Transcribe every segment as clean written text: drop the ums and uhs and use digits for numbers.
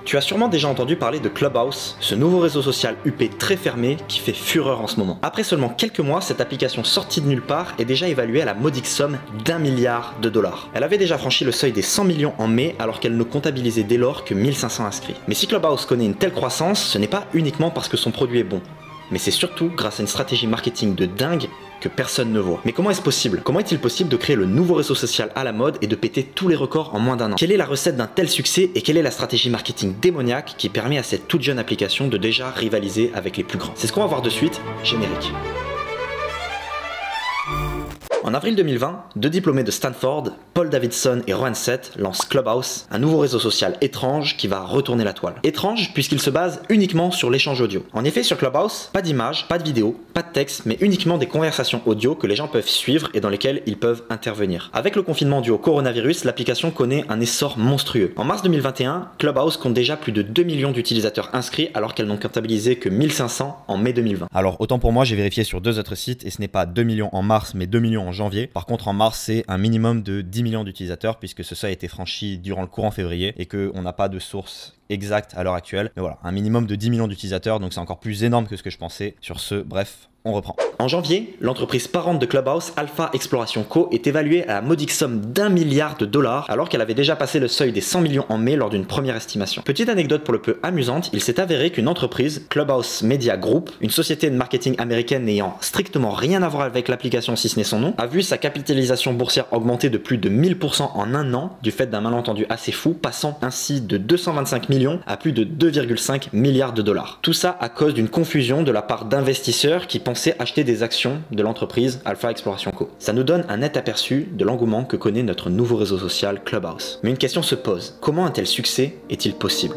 Tu as sûrement déjà entendu parler de Clubhouse, ce nouveau réseau social UP très fermé qui fait fureur en ce moment. Après seulement quelques mois, cette application sortie de nulle part est déjà évaluée à la modique somme d'1 milliard de dollars. Elle avait déjà franchi le seuil des 100 millions en mai alors qu'elle ne comptabilisait dès lors que 1500 inscrits. Mais si Clubhouse connaît une telle croissance, ce n'est pas uniquement parce que son produit est bon, mais c'est surtout grâce à une stratégie marketing de dingue que personne ne voit. Mais comment est-ce possible? Comment est-il possible de créer le nouveau réseau social à la mode et de péter tous les records en moins d'un an? Quelle est la recette d'un tel succès et quelle est la stratégie marketing démoniaque qui permet à cette toute jeune application de déjà rivaliser avec les plus grands? C'est ce qu'on va voir de suite, générique. En avril 2020, deux diplômés de Stanford, Paul Davidson et Rohan Seth, lancent Clubhouse, un nouveau réseau social étrange qui va retourner la toile. Étrange puisqu'il se base uniquement sur l'échange audio. En effet, sur Clubhouse, pas d'image, pas de vidéo, pas de texte, mais uniquement des conversations audio que les gens peuvent suivre et dans lesquelles ils peuvent intervenir. Avec le confinement dû au coronavirus, l'application connaît un essor monstrueux. En mars 2021, Clubhouse compte déjà plus de 2 millions d'utilisateurs inscrits alors qu'elles n'ont comptabilisé que 1500 en mai 2020. Alors autant pour moi, j'ai vérifié sur deux autres sites et ce n'est pas 2 millions en mars mais 2 millions en janvier. Par contre en mars c'est un minimum de 10 millions d'utilisateurs puisque ce seuil a été franchi durant le courant février et qu'on n'a pas de source exacte à l'heure actuelle. Mais voilà, un minimum de 10 millions d'utilisateurs, donc c'est encore plus énorme que ce que je pensais. Sur ce, bref, on reprend. En janvier, l'entreprise parente de Clubhouse, Alpha Exploration Co, est évaluée à la modique somme d'1 milliard de dollars alors qu'elle avait déjà passé le seuil des 100 millions en mai lors d'une première estimation. Petite anecdote pour le peu amusante, il s'est avéré qu'une entreprise, Clubhouse Media Group, une société de marketing américaine n'ayant strictement rien à voir avec l'application si ce n'est son nom, a vu sa capitalisation boursière augmenter de plus de 1000% en un an du fait d'un malentendu assez fou, passant ainsi de 225 millions à plus de 2,5 milliards de dollars. Tout ça à cause d'une confusion de la part d'investisseurs qui pensaient acheter des actions de l'entreprise Alpha Exploration Co. Ça nous donne un net aperçu de l'engouement que connaît notre nouveau réseau social Clubhouse. Mais une question se pose, comment un tel succès est-il possible ?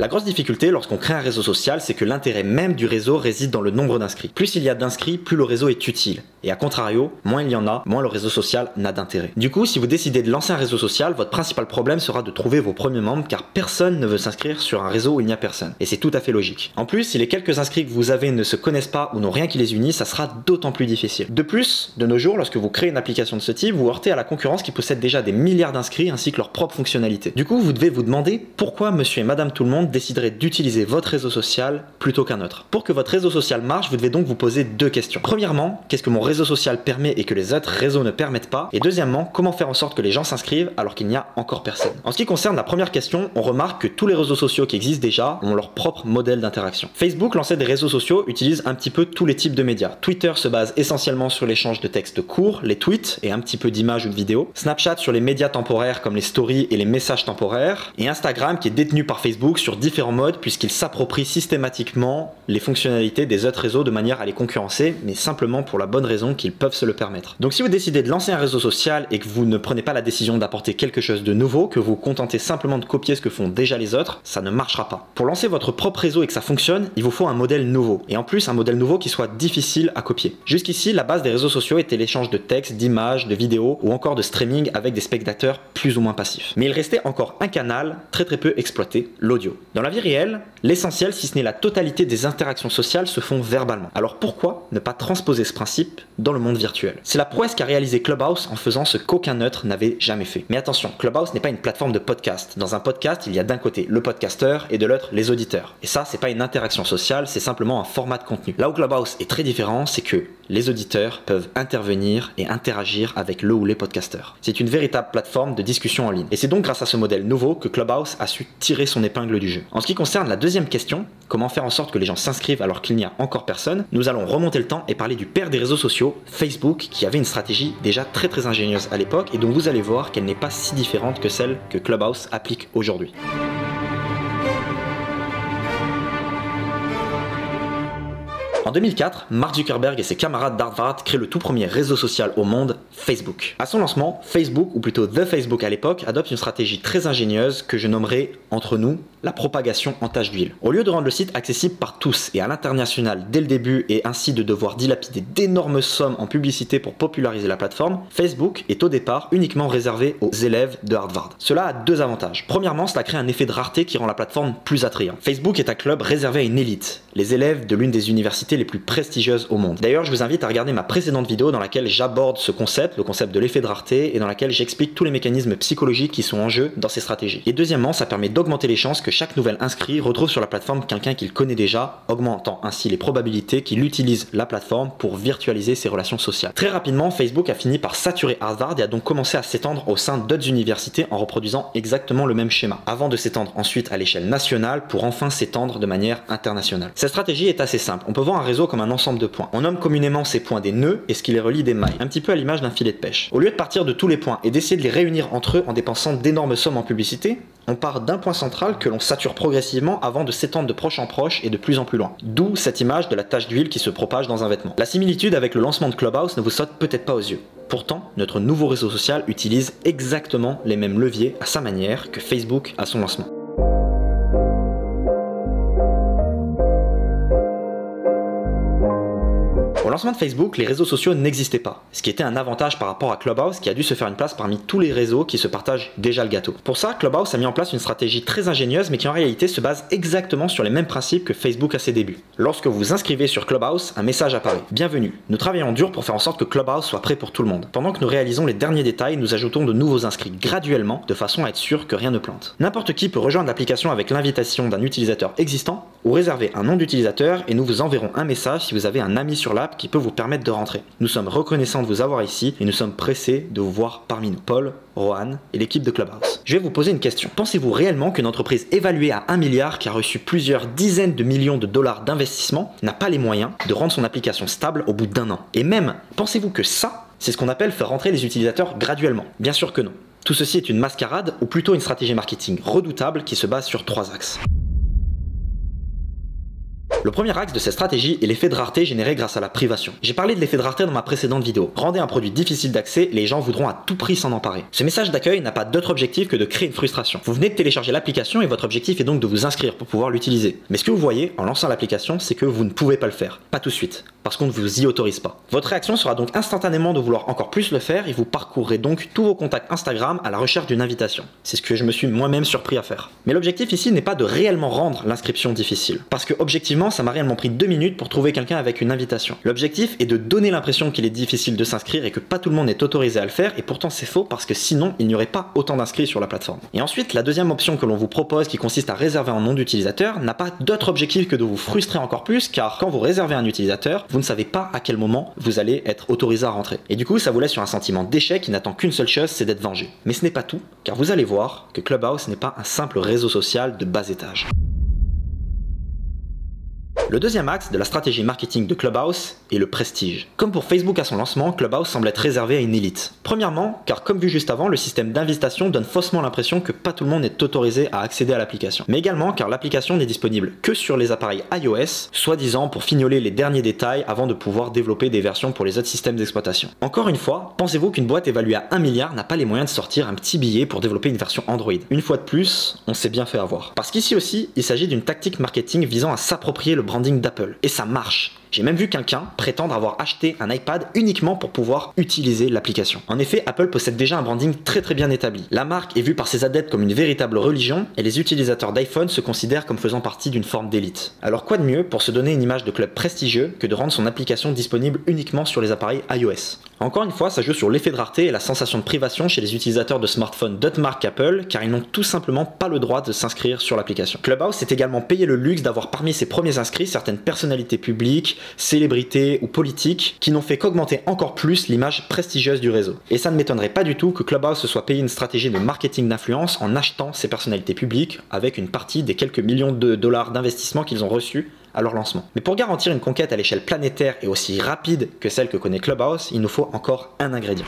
La grosse difficulté lorsqu'on crée un réseau social, c'est que l'intérêt même du réseau réside dans le nombre d'inscrits. Plus il y a d'inscrits, plus le réseau est utile. Et à contrario, moins il y en a, moins le réseau social n'a d'intérêt. Du coup, si vous décidez de lancer un réseau social, votre principal problème sera de trouver vos premiers membres car personne ne veut s'inscrire sur un réseau où il n'y a personne. Et c'est tout à fait logique. En plus, si les quelques inscrits que vous avez ne se connaissent pas ou n'ont rien qui les unit, ça sera d'autant plus difficile. De plus, de nos jours, lorsque vous créez une application de ce type, vous heurtez à la concurrence qui possède déjà des milliards d'inscrits ainsi que leurs propres fonctionnalités. Du coup, vous devez vous demander pourquoi monsieur et madame tout le monde déciderait d'utiliser votre réseau social plutôt qu'un autre. Pour que votre réseau social marche, vous devez donc vous poser deux questions. Premièrement, qu'est-ce que mon réseau social permet et que les autres réseaux ne permettent pas? Et deuxièmement, comment faire en sorte que les gens s'inscrivent alors qu'il n'y a encore personne? En ce qui concerne la première question, on remarque que tous les réseaux sociaux qui existent déjà ont leur propre modèle d'interaction. Facebook, lancé des réseaux sociaux, utilise un petit peu tous les types de médias. Twitter se base essentiellement sur l'échange de textes courts, les tweets et un petit peu d'images ou de vidéos. Snapchat sur les médias temporaires comme les stories et les messages temporaires. Et Instagram qui est détenu par Facebook sur différents modes puisqu'il s'approprie systématiquement les fonctionnalités des autres réseaux de manière à les concurrencer, mais simplement pour la bonne raison qu'ils peuvent se le permettre. Donc si vous décidez de lancer un réseau social et que vous ne prenez pas la décision d'apporter quelque chose de nouveau, que vous contentez simplement de copier ce que font déjà les autres, ça ne marchera pas. Pour lancer votre propre réseau et que ça fonctionne, il vous faut un modèle nouveau. Et en plus, un modèle nouveau qui soit difficile à copier. Jusqu'ici, la base des réseaux sociaux était l'échange de textes, d'images, de vidéos ou encore de streaming avec des spectateurs plus ou moins passifs. Mais il restait encore un canal très peu exploité, l'audio. Dans la vie réelle, l'essentiel, si ce n'est la totalité des interactions sociales, se font verbalement. Alors pourquoi ne pas transposer ce principe dans le monde virtuel? C'est la prouesse qu'a réalisé Clubhouse en faisant ce qu'aucun autre n'avait jamais fait. Mais attention, Clubhouse n'est pas une plateforme de podcast. Dans un podcast, il y a d'un côté le podcasteur et de l'autre les auditeurs. Et ça, c'est pas une interaction sociale, c'est simplement un format de contenu. Là où Clubhouse est très différent, c'est que les auditeurs peuvent intervenir et interagir avec le ou les podcasteurs. C'est une véritable plateforme de discussion en ligne. Et c'est donc grâce à ce modèle nouveau que Clubhouse a su tirer son épingle du jeu. En ce qui concerne la deuxième question, comment faire en sorte que les gens s'inscrivent alors qu'il n'y a encore personne, nous allons remonter le temps et parler du père des réseaux sociaux, Facebook, qui avait une stratégie déjà très ingénieuse à l'époque et dont vous allez voir qu'elle n'est pas si différente que celle que Clubhouse applique aujourd'hui. En 2004, Mark Zuckerberg et ses camarades d'Harvard créent le tout premier réseau social au monde, Facebook. À son lancement, Facebook, ou plutôt The Facebook à l'époque, adopte une stratégie très ingénieuse que je nommerai, entre nous, la propagation en tache d'huile. Au lieu de rendre le site accessible par tous et à l'international dès le début et ainsi de devoir dilapider d'énormes sommes en publicité pour populariser la plateforme, Facebook est au départ uniquement réservé aux élèves de Harvard. Cela a deux avantages. Premièrement, cela crée un effet de rareté qui rend la plateforme plus attrayante. Facebook est un club réservé à une élite, les élèves de l'une des universités les plus prestigieuses au monde. D'ailleurs, je vous invite à regarder ma précédente vidéo dans laquelle j'aborde ce concept, le concept de l'effet de rareté, et dans laquelle j'explique tous les mécanismes psychologiques qui sont en jeu dans ces stratégies. Et deuxièmement, ça permet d'augmenter les chances que chaque nouvel inscrit retrouve sur la plateforme quelqu'un qu'il connaît déjà, augmentant ainsi les probabilités qu'il utilise la plateforme pour virtualiser ses relations sociales. Très rapidement, Facebook a fini par saturer Harvard et a donc commencé à s'étendre au sein d'autres universités en reproduisant exactement le même schéma, avant de s'étendre ensuite à l'échelle nationale pour enfin s'étendre de manière internationale. Cette stratégie est assez simple. On peut voir un réseau comme un ensemble de points. On nomme communément ces points des nœuds et ce qui les relie des mailles, un petit peu à l'image d'un filet de pêche. Au lieu de partir de tous les points et d'essayer de les réunir entre eux en dépensant d'énormes sommes en publicité, on part d'un point central que l'on sature progressivement avant de s'étendre de proche en proche et de plus en plus loin. D'où cette image de la tache d'huile qui se propage dans un vêtement. La similitude avec le lancement de Clubhouse ne vous saute peut-être pas aux yeux. Pourtant, notre nouveau réseau social utilise exactement les mêmes leviers à sa manière que Facebook à son lancement. Au lancement de Facebook, les réseaux sociaux n'existaient pas, ce qui était un avantage par rapport à Clubhouse qui a dû se faire une place parmi tous les réseaux qui se partagent déjà le gâteau. Pour ça, Clubhouse a mis en place une stratégie très ingénieuse mais qui en réalité se base exactement sur les mêmes principes que Facebook à ses débuts. Lorsque vous vous inscrivez sur Clubhouse, un message apparaît. Bienvenue, nous travaillons dur pour faire en sorte que Clubhouse soit prêt pour tout le monde. Pendant que nous réalisons les derniers détails, nous ajoutons de nouveaux inscrits graduellement de façon à être sûr que rien ne plante. N'importe qui peut rejoindre l'application avec l'invitation d'un utilisateur existant ou réserver un nom d'utilisateur et nous vous enverrons un message si vous avez un ami sur l'app qui peut vous permettre de rentrer. Nous sommes reconnaissants de vous avoir ici et nous sommes pressés de vous voir parmi nous. Paul, Rohan et l'équipe de Clubhouse. Je vais vous poser une question. Pensez-vous réellement qu'une entreprise évaluée à 1 milliard qui a reçu plusieurs dizaines de millions de dollars d'investissement n'a pas les moyens de rendre son application stable au bout d'1 an? Et même, pensez-vous que ça, c'est ce qu'on appelle faire rentrer les utilisateurs graduellement? Bien sûr que non. Tout ceci est une mascarade ou plutôt une stratégie marketing redoutable qui se base sur 3 axes. Le premier axe de cette stratégie est l'effet de rareté généré grâce à la privation. J'ai parlé de l'effet de rareté dans ma précédente vidéo. Rendez un produit difficile d'accès, les gens voudront à tout prix s'en emparer. Ce message d'accueil n'a pas d'autre objectif que de créer une frustration. Vous venez de télécharger l'application et votre objectif est donc de vous inscrire pour pouvoir l'utiliser. Mais ce que vous voyez en lançant l'application, c'est que vous ne pouvez pas le faire. Pas tout de suite, parce qu'on ne vous y autorise pas. Votre réaction sera donc instantanément de vouloir encore plus le faire et vous parcourrez donc tous vos contacts Instagram à la recherche d'une invitation. C'est ce que je me suis moi-même surpris à faire. Mais l'objectif ici n'est pas de réellement rendre l'inscription difficile. Parce que objectivement, ça m'a réellement pris 2 minutes pour trouver quelqu'un avec une invitation. L'objectif est de donner l'impression qu'il est difficile de s'inscrire et que pas tout le monde est autorisé à le faire, et pourtant c'est faux parce que sinon il n'y aurait pas autant d'inscrits sur la plateforme. Et ensuite, la deuxième option que l'on vous propose qui consiste à réserver un nom d'utilisateur n'a pas d'autre objectif que de vous frustrer encore plus, car quand vous réservez un utilisateur, vous ne savez pas à quel moment vous allez être autorisé à rentrer. Et du coup, ça vous laisse sur un sentiment d'échec qui n'attend qu'une seule chose, c'est d'être vengé. Mais ce n'est pas tout, car vous allez voir que Clubhouse n'est pas un simple réseau social de bas étage. Le deuxième axe de la stratégie marketing de Clubhouse est le prestige. Comme pour Facebook à son lancement, Clubhouse semble être réservé à une élite. Premièrement, car comme vu juste avant, le système d'invitation donne faussement l'impression que pas tout le monde est autorisé à accéder à l'application. Mais également car l'application n'est disponible que sur les appareils iOS, soi-disant pour fignoler les derniers détails avant de pouvoir développer des versions pour les autres systèmes d'exploitation. Encore une fois, pensez-vous qu'une boîte évaluée à 1 milliard n'a pas les moyens de sortir un petit billet pour développer une version Android? Une fois de plus, on s'est bien fait avoir. Parce qu'ici aussi, il s'agit d'une tactique marketing visant à s'approprier le branding d'Apple. Et ça marche. J'ai même vu quelqu'un prétendre avoir acheté un iPad uniquement pour pouvoir utiliser l'application. En effet, Apple possède déjà un branding très bien établi. La marque est vue par ses adeptes comme une véritable religion et les utilisateurs d'iPhone se considèrent comme faisant partie d'une forme d'élite. Alors quoi de mieux pour se donner une image de club prestigieux que de rendre son application disponible uniquement sur les appareils iOS? Encore une fois, ça joue sur l'effet de rareté et la sensation de privation chez les utilisateurs de smartphones d'autres marques Apple, car ils n'ont tout simplement pas le droit de s'inscrire sur l'application. Clubhouse s'est également payé le luxe d'avoir parmi ses premiers inscrits certaines personnalités publiques, célébrités ou politiques qui n'ont fait qu'augmenter encore plus l'image prestigieuse du réseau. Et ça ne m'étonnerait pas du tout que Clubhouse se soit payé une stratégie de marketing d'influence en achetant ces personnalités publiques avec une partie des quelques millions de dollars d'investissement qu'ils ont reçus à leur lancement. Mais pour garantir une conquête à l'échelle planétaire et aussi rapide que celle que connaît Clubhouse, il nous faut encore un ingrédient.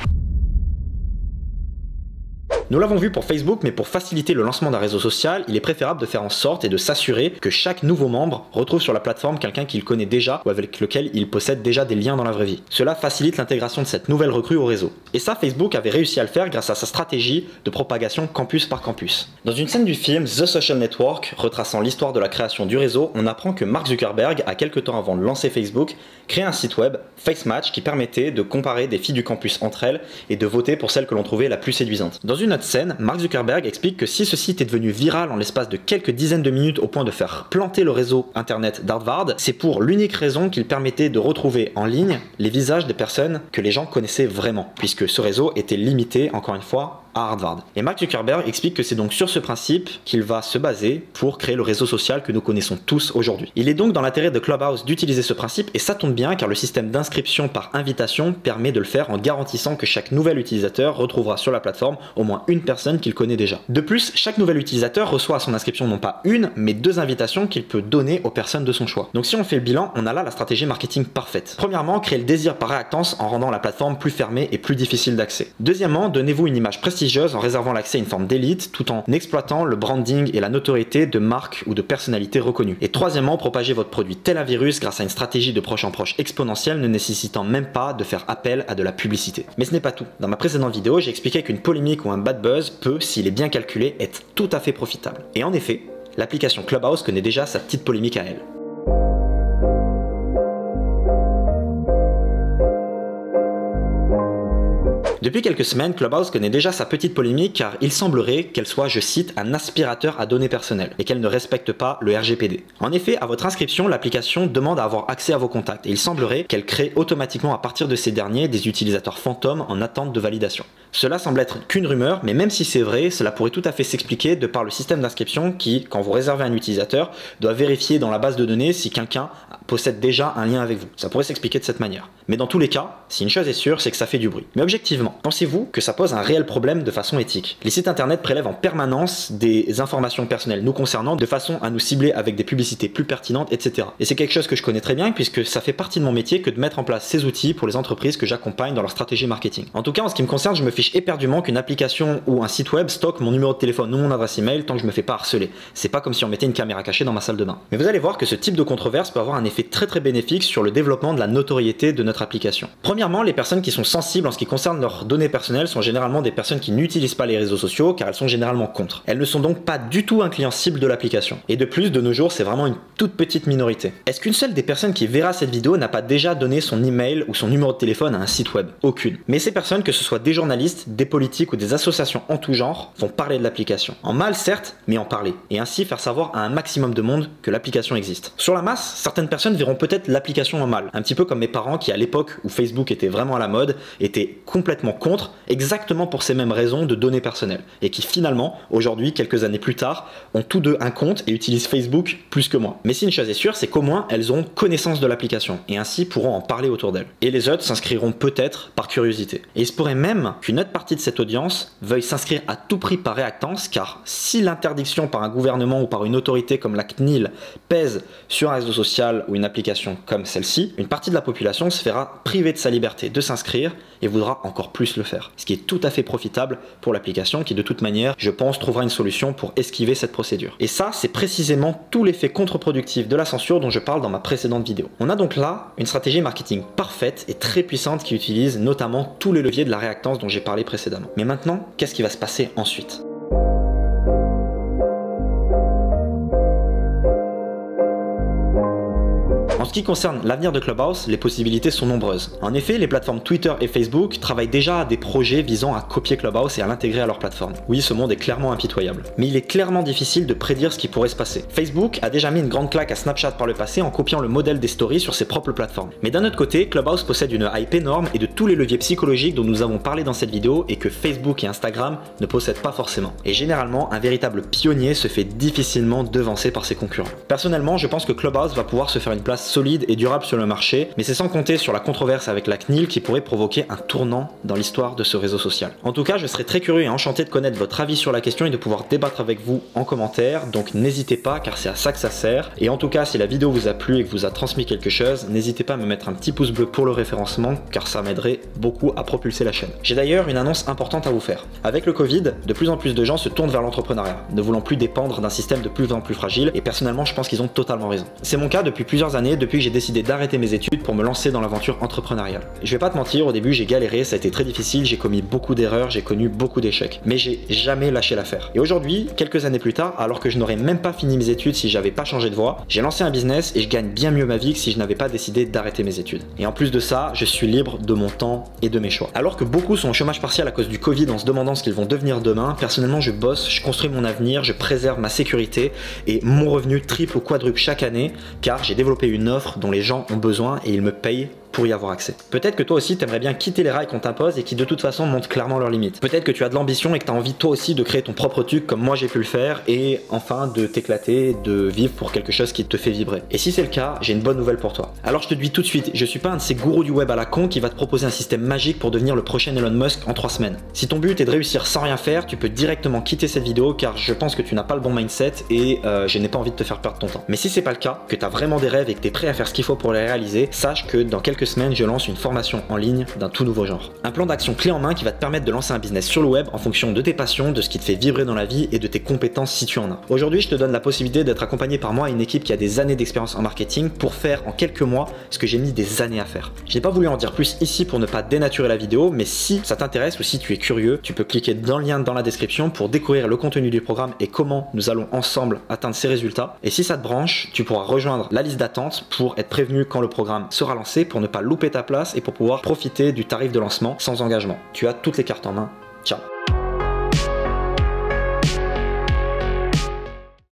Nous l'avons vu pour Facebook, mais pour faciliter le lancement d'un réseau social, il est préférable de faire en sorte et de s'assurer que chaque nouveau membre retrouve sur la plateforme quelqu'un qu'il connaît déjà ou avec lequel il possède déjà des liens dans la vraie vie. Cela facilite l'intégration de cette nouvelle recrue au réseau. Et ça, Facebook avait réussi à le faire grâce à sa stratégie de propagation campus par campus. Dans une scène du film The Social Network, retraçant l'histoire de la création du réseau, on apprend que Mark Zuckerberg, à quelques temps avant de lancer Facebook, crée un site web, FaceMatch, qui permettait de comparer des filles du campus entre elles et de voter pour celle que l'on trouvait la plus séduisante. Dans une autre scène, Mark Zuckerberg explique que si ce site est devenu viral en l'espace de quelques dizaines de minutes au point de faire planter le réseau internet d'Harvard, c'est pour l'unique raison qu'il permettait de retrouver en ligne les visages des personnes que les gens connaissaient vraiment, puisque ce réseau était limité, encore une fois, à Harvard. Et Mark Zuckerberg explique que c'est donc sur ce principe qu'il va se baser pour créer le réseau social que nous connaissons tous aujourd'hui. Il est donc dans l'intérêt de Clubhouse d'utiliser ce principe, et ça tombe bien car le système d'inscription par invitation permet de le faire en garantissant que chaque nouvel utilisateur retrouvera sur la plateforme au moins une personne qu'il connaît déjà. De plus, chaque nouvel utilisateur reçoit à son inscription non pas une, mais 2 invitations qu'il peut donner aux personnes de son choix. Donc si on fait le bilan, on a là la stratégie marketing parfaite. Premièrement, créer le désir par réactance en rendant la plateforme plus fermée et plus difficile d'accès. Deuxièmement, donnez-vous une image prestigieuse en réservant l'accès à une forme d'élite tout en exploitant le branding et la notoriété de marques ou de personnalités reconnues. Et troisièmement, propagez votre produit tel un virus grâce à une stratégie de proche en proche exponentielle ne nécessitant même pas de faire appel à de la publicité. Mais ce n'est pas tout. Dans ma précédente vidéo, j'ai expliqué qu'une polémique ou un bad buzz peut, s'il est bien calculé, être tout à fait profitable. Et en effet, l'application Clubhouse connaît déjà sa petite polémique à elle. Depuis quelques semaines, Clubhouse connaît déjà sa petite polémique car il semblerait qu'elle soit, je cite, un aspirateur à données personnelles et qu'elle ne respecte pas le RGPD. En effet, à votre inscription, l'application demande à avoir accès à vos contacts et il semblerait qu'elle crée automatiquement à partir de ces derniers des utilisateurs fantômes en attente de validation. Cela semble être qu'une rumeur, mais même si c'est vrai, cela pourrait tout à fait s'expliquer de par le système d'inscription qui, quand vous réservez un utilisateur, doit vérifier dans la base de données si quelqu'un possède déjà un lien avec vous. Ça pourrait s'expliquer de cette manière. Mais dans tous les cas, si une chose est sûre, c'est que ça fait du bruit. Mais objectivement, pensez-vous que ça pose un réel problème de façon éthique? Les sites internet prélèvent en permanence des informations personnelles nous concernant de façon à nous cibler avec des publicités plus pertinentes, etc. Et c'est quelque chose que je connais très bien puisque ça fait partie de mon métier que de mettre en place ces outils pour les entreprises que j'accompagne dans leur stratégie marketing. En tout cas, en ce qui me concerne, je me fiche éperdument qu'une application ou un site web stocke mon numéro de téléphone ou mon adresse email tant que je me fais pas harceler. C'est pas comme si on mettait une caméra cachée dans ma salle de bain. Mais vous allez voir que ce type de controverse peut avoir un effet très bénéfique sur le développement de la notoriété de notre application. Premièrement, les personnes qui sont sensibles en ce qui concerne leurs données personnelles sont généralement des personnes qui n'utilisent pas les réseaux sociaux car elles sont généralement contre. Elles ne sont donc pas du tout un client cible de l'application. Et de plus, de nos jours, c'est vraiment une toute petite minorité. Est-ce qu'une seule des personnes qui verra cette vidéo n'a pas déjà donné son email ou son numéro de téléphone à un site web? Aucune. Mais ces personnes, que ce soit des journalistes, des politiques ou des associations en tout genre, vont parler de l'application. En mal certes, mais en parler. Et ainsi faire savoir à un maximum de monde que l'application existe. Sur la masse, certaines personnes verront peut-être l'application en mal. Un petit peu comme mes parents qui, à l'époque où Facebook était vraiment à la mode, étaient complètement contre, exactement pour ces mêmes raisons de données personnelles. Et qui finalement, aujourd'hui, quelques années plus tard, ont tous deux un compte et utilisent Facebook plus que moi. Mais si une chose est sûre, c'est qu'au moins elles ont connaissance de l'application et ainsi pourront en parler autour d'elles. Et les autres s'inscriront peut-être par curiosité. Et il se pourrait même qu'une autre partie de cette audience veuille s'inscrire à tout prix par réactance, car si l'interdiction par un gouvernement ou par une autorité comme la CNIL pèse sur un réseau social ou une application comme celle-ci, une partie de la population se verra privée de sa liberté de s'inscrire et voudra encore plus le faire. Ce qui est tout à fait profitable pour l'application qui de toute manière, je pense, trouvera une solution pour esquiver cette procédure. Et ça, c'est précisément tout l'effet contre-productif de la censure dont je parle dans ma précédente vidéo. On a donc là une stratégie marketing parfaite et très puissante qui utilise notamment tous les leviers de la réactance dont j'ai parlé précédemment. Mais maintenant, qu'est-ce qui va se passer ensuite ? En ce qui concerne l'avenir de Clubhouse, les possibilités sont nombreuses. En effet, les plateformes Twitter et Facebook travaillent déjà à des projets visant à copier Clubhouse et à l'intégrer à leur plateforme. Oui, ce monde est clairement impitoyable. Mais il est clairement difficile de prédire ce qui pourrait se passer. Facebook a déjà mis une grande claque à Snapchat par le passé en copiant le modèle des stories sur ses propres plateformes. Mais d'un autre côté, Clubhouse possède une hype énorme et de tous les leviers psychologiques dont nous avons parlé dans cette vidéo et que Facebook et Instagram ne possèdent pas forcément. Et généralement, un véritable pionnier se fait difficilement devancer par ses concurrents. Personnellement, je pense que Clubhouse va pouvoir se faire une place solide solide et durable sur le marché, mais c'est sans compter sur la controverse avec la CNIL qui pourrait provoquer un tournant dans l'histoire de ce réseau social. En tout cas, je serais très curieux et enchanté de connaître votre avis sur la question et de pouvoir débattre avec vous en commentaire, donc n'hésitez pas car c'est à ça que ça sert. Et en tout cas, si la vidéo vous a plu et que vous a transmis quelque chose, n'hésitez pas à me mettre un petit pouce bleu pour le référencement car ça m'aiderait beaucoup à propulser la chaîne. J'ai d'ailleurs une annonce importante à vous faire. Avec le Covid, de plus en plus de gens se tournent vers l'entrepreneuriat, ne voulant plus dépendre d'un système de plus en plus fragile, et personnellement je pense qu'ils ont totalement raison. C'est mon cas depuis plusieurs années, depuis que j'ai décidé d'arrêter mes études pour me lancer dans l'aventure entrepreneuriale. Je vais pas te mentir, au début j'ai galéré, ça a été très difficile, j'ai commis beaucoup d'erreurs, j'ai connu beaucoup d'échecs, mais j'ai jamais lâché l'affaire. Et aujourd'hui, quelques années plus tard, alors que je n'aurais même pas fini mes études si j'avais pas changé de voie, j'ai lancé un business et je gagne bien mieux ma vie que si je n'avais pas décidé d'arrêter mes études. Et en plus de ça, je suis libre de mon temps et de mes choix. Alors que beaucoup sont au chômage partiel à cause du Covid en se demandant ce qu'ils vont devenir demain, personnellement je bosse, je construis mon avenir, je préserve ma sécurité et mon revenu triple ou quadruple chaque année car j'ai développé une offre dont les gens ont besoin et ils me payent pour y avoir accès. Peut-être que toi aussi t'aimerais bien quitter les rails qu'on t'impose et qui de toute façon montrent clairement leurs limites. Peut-être que tu as de l'ambition et que tu as envie toi aussi de créer ton propre truc comme moi j'ai pu le faire et enfin de t'éclater, de vivre pour quelque chose qui te fait vibrer. Et si c'est le cas, j'ai une bonne nouvelle pour toi. Alors je te dis tout de suite, je suis pas un de ces gourous du web à la con qui va te proposer un système magique pour devenir le prochain Elon Musk en 3 semaines. Si ton but est de réussir sans rien faire, tu peux directement quitter cette vidéo car je pense que tu n'as pas le bon mindset et je n'ai pas envie de te faire perdre ton temps. Mais si c'est pas le cas, que tu as vraiment des rêves et que tu es prêt à faire ce qu'il faut pour les réaliser, sache que dans quelques semaines, je lance une formation en ligne d'un tout nouveau genre. Un plan d'action clé en main qui va te permettre de lancer un business sur le web en fonction de tes passions, de ce qui te fait vibrer dans la vie et de tes compétences si tu en as. Aujourd'hui, je te donne la possibilité d'être accompagné par moi et une équipe qui a des années d'expérience en marketing pour faire en quelques mois ce que j'ai mis des années à faire. Je n'ai pas voulu en dire plus ici pour ne pas dénaturer la vidéo, mais si ça t'intéresse ou si tu es curieux, tu peux cliquer dans le lien dans la description pour découvrir le contenu du programme et comment nous allons ensemble atteindre ces résultats. Et si ça te branche, tu pourras rejoindre la liste d'attente pour être prévenu quand le programme sera lancé, pour ne pas louper ta place et pour pouvoir profiter du tarif de lancement sans engagement. Tu as toutes les cartes en main. Ciao.